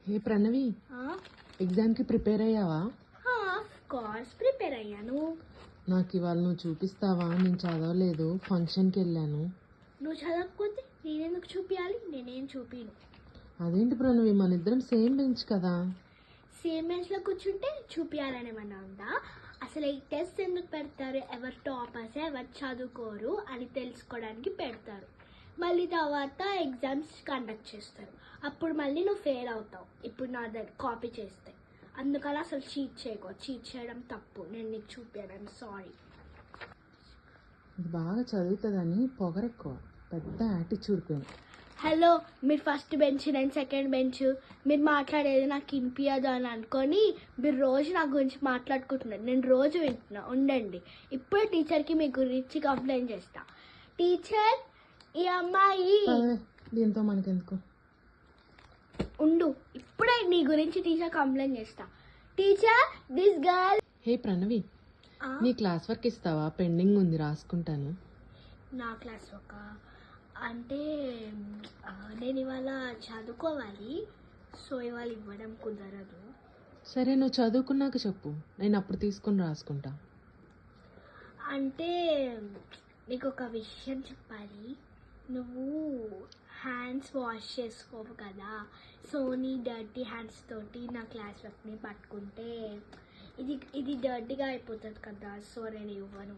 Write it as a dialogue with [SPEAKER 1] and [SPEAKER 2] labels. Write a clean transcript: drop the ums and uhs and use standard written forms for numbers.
[SPEAKER 1] హే ప్రణవి, ఎగ్జామ్కి ప్రిపేర్ అయ్యావా?
[SPEAKER 2] Of course prepare అయ్యాను.
[SPEAKER 1] నాకు ఇవాళ నువ్వు చూపిస్తావా? నేను చదవలేదు, ఫంక్షన్కి వెళ్ళాను.
[SPEAKER 2] నువ్వు చదవకపోతే నేనెందుకు చూపించాలి? నేనేం చూపిను.
[SPEAKER 1] అదేంటి ప్రణవి, మన ఇద్దరం సేమ్ బెంచ్ కదా.
[SPEAKER 2] సేమ్ బెంచ్లో కూర్చుంటే చూపించాలని ఏమన్నా ఉందా? అసలు ఈ టెస్ట్ ఎందుకు పెడతారు? ఎవరు టాపర్స్ ఎవరు చదువుకోరు అని తెలుసుకోవడానికి పెడతారు. మళ్ళీ తర్వాత ఎగ్జామ్స్ కండక్ట్ చేస్తారు. అప్పుడు మళ్ళీ నువ్వు ఫెయిల్ అవుతావు. ఇప్పుడు నా దగ్గర కాపీ చేస్తే అందుకని అసలు చీట్ చేయకో. చీట్ చేయడం తప్పు. నేను నీకు చూపించాను. సారీ.
[SPEAKER 1] ఇది బాగా చదువుతుందని పొగరెక్కువ, పెద్ద యాటిట్యూడ్ పెయిన్.
[SPEAKER 2] హలో, మీరు ఫస్ట్ బెంచ్ నేను సెకండ్ బెంచ్. మీరు మాట్లాడేది నాకు వినిపించదు అని అనుకొని మీరు రోజు నా గురించి మాట్లాడుకుంటున్నారు. నేను రోజు వింటున్నా. ఉండండి, ఇప్పుడు టీచర్కి మీ గురించి కంప్లైంట్ చేస్తా. టీచర్, ఈ అమ్మాయి
[SPEAKER 1] దీంతో మనకెందుకు,
[SPEAKER 2] ఉండు, ఇప్పుడే నీ గురించి టీచర్ కంప్లైంట్ చేస్తా. Teacher, this girl.
[SPEAKER 1] Hey Pranavi, నీ క్లాస్ వర్క్ ఇస్తావా? పెండింగ్ ఉంది, రాసుకుంటాను.
[SPEAKER 2] నా క్లాస్ ఒక అంటే నేను ఇవాళ చదువుకోవాలి, సో ఇవాళ ఇవ్వడం కుదరదు.
[SPEAKER 1] సరే, నువ్వు చదువుకున్నాక చెప్పు, నేను అప్పుడు తీసుకుని రాసుకుంటా.
[SPEAKER 2] అంటే నీకు ఒక విషయం చెప్పాలి. నువ్వు హ్యాండ్స్ వాష్ చేసుకోవు కదా, సో నీ డర్టీ హ్యాండ్స్ తోటి నా క్లాస్ వర్క్ని పట్టుకుంటే ఇది డర్టీగా అయిపోతుంది కదా, సో నేను ఇవ్వను.